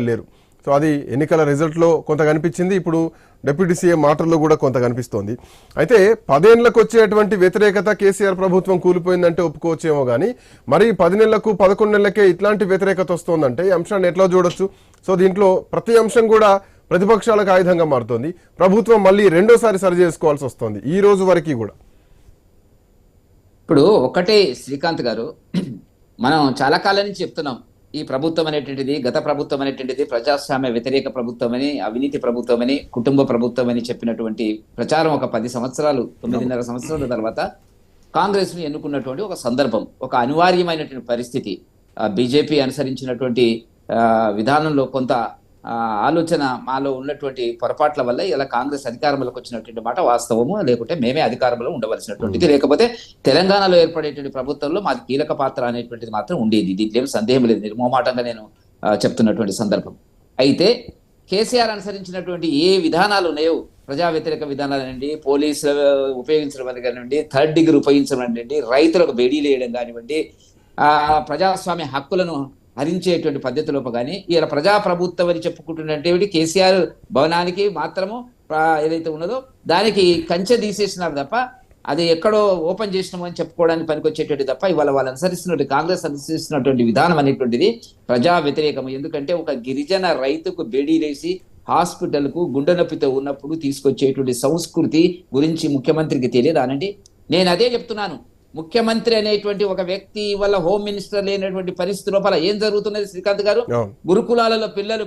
లేరు. సో అది ఎన్నికల రిజల్ట్లో కొంత కనిపించింది, ఇప్పుడు డిప్యూటీ సీఎం మాటల్లో కూడా కొంత కనిపిస్తోంది. అయితే 10 ఏళ్లకు వచ్చేటువంటి వ్యతిరేకత కేసీఆర్ ప్రభుత్వం కూలిపోయిందంటే ఒప్పుకోవచ్చేమో కానీ మరి 10 నెలలకు 11 నెలలకే ఇట్లాంటి వ్యతిరేకత వస్తోందంటే ఈ అంశాన్ని ఎట్లా చూడొచ్చు? సో దీంట్లో ప్రతి అంశం కూడా ప్రతిపక్షాలకు ఆయుధంగా మారుతోంది. ప్రభుత్వం మళ్ళీ రెండోసారి సరి చేసుకోవాల్సి వస్తుంది ఈ రోజు వరకు కూడా. ఇప్పుడు ఒకటే శ్రీకాంత్ గారు, మనం చాలా కాలం నుంచి చెప్తున్నాం ఈ ప్రభుత్వం అనేటువంటిది, గత ప్రభుత్వం అనేటువంటిది ప్రజాస్వామ్య వ్యతిరేక ప్రభుత్వం అని, అవినీతి ప్రభుత్వం అని, కుటుంబ ప్రభుత్వం అని చెప్పినటువంటి ప్రచారం ఒక 10 సంవత్సరాలు 9.5 సంవత్సరాల తర్వాత కాంగ్రెస్ ను ఎన్నుకున్నటువంటి ఒక సందర్భం, ఒక అనివార్యమైనటువంటి పరిస్థితి. బీజేపీ అనుసరించినటువంటి విధానంలో కొంత ఆలోచన మాలో ఉన్నటువంటి పొరపాట్ల వల్ల ఇలా కాంగ్రెస్ అధికారంలోకి వచ్చినటువంటి మాట వాస్తవము, లేకుంటే మేమే అధికారంలో ఉండవలసినటువంటిది, లేకపోతే తెలంగాణలో ఏర్పడేటువంటి ప్రభుత్వంలో మాది కీలక పాత్ర అనేటువంటిది మాత్రం ఉండేది. దీంట్లో ఏం సందేహం లేదు, నిర్మోమాటంగా నేను చెప్తున్నటువంటి సందర్భం. అయితే కేసీఆర్ అనుసరించినటువంటి ఏ విధానాలు ఉన్నాయో, ప్రజా వ్యతిరేక విధానాలనండి, పోలీసులు ఉపయోగించడం కానివ్వండి, థర్డ్ డిగ్రీ ఉపయోగించడం కానివ్వండి, రైతులకు బేడీలు వేయడం కానివ్వండి, ప్రజాస్వామ్య హక్కులను హరించేటువంటి పద్ధతిలోపు కానీ ఇలా ప్రజాప్రభుత్వం అని చెప్పుకుంటున్నటువంటి కేసీఆర్ భవనానికి మాత్రము ఏదైతే ఉన్నదో దానికి కంచె తీసేసినారు తప్ప అది ఎక్కడో ఓపెన్ చేసినాము అని చెప్పుకోవడానికి పనికొచ్చేటువంటి తప్ప ఇవాళ వాళ్ళు అనుసరిస్తున్నటువంటి కాంగ్రెస్ అనుసరిస్తున్నటువంటి విధానం అనేటువంటిది ప్రజా వ్యతిరేకము. ఎందుకంటే ఒక గిరిజన రైతుకు బేడీలేసి హాస్పిటల్కు గుండె నొప్పితో ఉన్నప్పుడు తీసుకొచ్చేటువంటి సంస్కృతి గురించి ముఖ్యమంత్రికి తెలియదు అనండి. నేను అదే చెప్తున్నాను, ముఖ్యమంత్రి అనేటువంటి ఒక వ్యక్తి వల్ల హోమ్ మినిస్టర్ లేనటువంటి పరిస్థితి లోపల ఏం జరుగుతున్నది శ్రీకాంత్ గారు? గురుకులాలలో పిల్లలు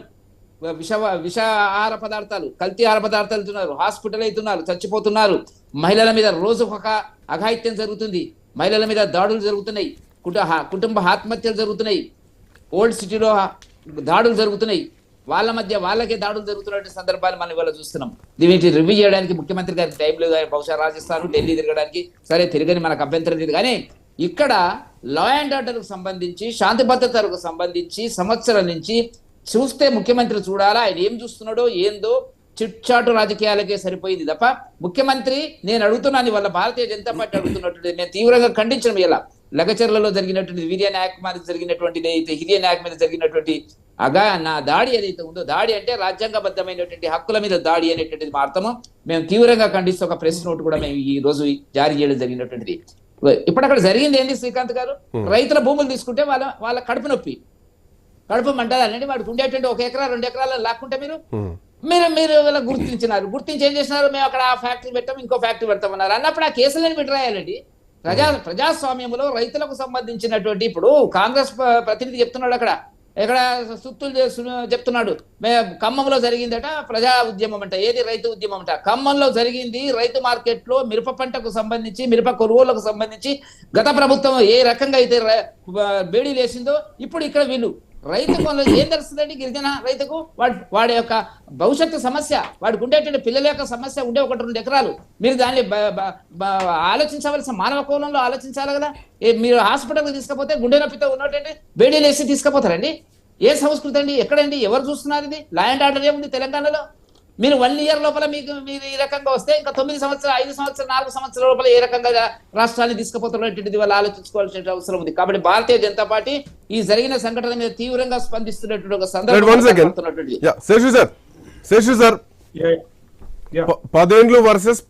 విష ఆహార పదార్థాలు, కల్తీ ఆహార పదార్థాలు తిన్నారు, హాస్పిటల్ అవుతున్నారు, చచ్చిపోతున్నారు. మహిళల మీద రోజు ఒక అఘాయిత్యం జరుగుతుంది, మహిళల మీద దాడులు జరుగుతున్నాయి, కుటుంబ ఆత్మహత్యలు జరుగుతున్నాయి, ఓల్డ్ సిటీలో దాడులు జరుగుతున్నాయి, వాళ్ళ మధ్య వాళ్ళకే దాడులు జరుగుతున్న సందర్భాలు మనం ఇవాళ చూస్తున్నాం. దీనికి రివ్యూ చేయడానికి ముఖ్యమంత్రి గారికి టైం లేదు, బహుశా రాజస్థాన్ ఢిల్లీ తిరగడానికి. సరే తిరగని మనకు అభ్యంతరం లేదు, కానీ ఇక్కడ లా అండ్ ఆర్డర్కు సంబంధించి, శాంతి భద్రతలకు సంబంధించి సంవత్సరం నుంచి చూస్తే ముఖ్యమంత్రి చూడాలా, ఆయన ఏం చూస్తున్నాడో ఏందో చిట్చాటు రాజకీయాలకే సరిపోయింది తప్ప ముఖ్యమంత్రి నేను అడుగుతున్నాను వాళ్ళ భారతీయ జనతా పార్టీ అడుగుతున్నటువంటి, నేను తీవ్రంగా ఖండించడం ఇలా లగచర్లలో జరిగినటువంటి వీర్య నాయక్ మీద జరిగినటువంటి, హిరియ నాయక్ మీద జరిగినటువంటి నా దాడి ఏదైతే ఉందో, దాడి అంటే రాజ్యాంగబద్ధమైనటువంటి హక్కుల మీద దాడి అనేటువంటిది అర్థము మేము తీవ్రంగా ఖండిస్తూ ఒక ప్రెస్ నోట్ కూడా మేము ఈ రోజు జారీ చేయడం జరిగినటువంటిది. ఇప్పుడు అక్కడ జరిగింది ఏంది శ్రీకాంత్ గారు? రైతుల భూములు తీసుకుంటే వాళ్ళ కడుపు నొప్పి, కడుపు మంటదాలండి. వాడికి ఉండేటువంటి 1 ఎకరా 2 ఎకరాలు లాక్కుంటే మీరు గుర్తించి ఏం చేసినారు? మేము అక్కడ ఆ ఫ్యాక్టరీ పెట్టాం, ఇంకో ఫ్యాక్టరీ పెడతామన్నారు అన్నప్పుడు ఆ కేసులను విడ్రాయాలండి. ప్రజాస్వామ్యంలో రైతులకు సంబంధించినటువంటి, ఇప్పుడు కాంగ్రెస్ ప్రతినిధి చెప్తున్నాడు అక్కడ, ఎక్కడ సుత్తులు చెప్తున్నాడు, ఖమ్మంలో జరిగిందట ప్రజా ఉద్యమం అంట. ఏది? రైతు ఉద్యమం అంట. ఖమ్మంలో జరిగింది రైతు మార్కెట్ లో మిరప పంటకు సంబంధించి, మిరప కొనుగోళ్లకు సంబంధించి గత ప్రభుత్వం ఏ రకంగా అయితే బేడీలు వేసిందో ఇప్పుడు ఇక్కడ వీళ్ళు రైతు ఏం తెలుస్తుందండి? గిరిజన రైతుకు వాడి యొక్క భవిష్యత్తు సమస్య, వాడికి ఉండేటువంటి పిల్లల యొక్క సమస్య ఉండే 1-2 ఎకరాలు. మీరు దాన్ని ఆలోచించవలసిన మానవ కోణంలో ఆలోచించాలి కదా. మీరు హాస్పిటల్కి తీసుకపోతే గుండె నొప్పితో ఉన్నటువంటి బేడీలు వేసి తీసుకుపోతారండి? ఏ సంస్కృతి అండి? ఎక్కడండి? ఎవరు చూస్తున్నారు ఇది? లా అండ్ ఆర్డర్ ఏముంది తెలంగాణలో? మీరు 1 ఇయర్ లోపల మీరు ఈ రకంగా వస్తే ఇంకా 9 సంవత్సరాలు, 5 సంవత్సరాలు, 4 సంవత్సరాల లోపల ఏ రకంగా రాష్ట్రాన్ని తీసుకుపోతున్నటువంటిది వాళ్ళు ఆలోచించుకోవాల్సిన అవసరం ఉంది. కాబట్టి భారతీయ జనతా పార్టీ ఈ జరిగిన సంఘటన మీద తీవ్రంగా స్పందిస్తున్నటువంటి ఒక సందర్భం. 10 ఏళ్లు వర్సెస్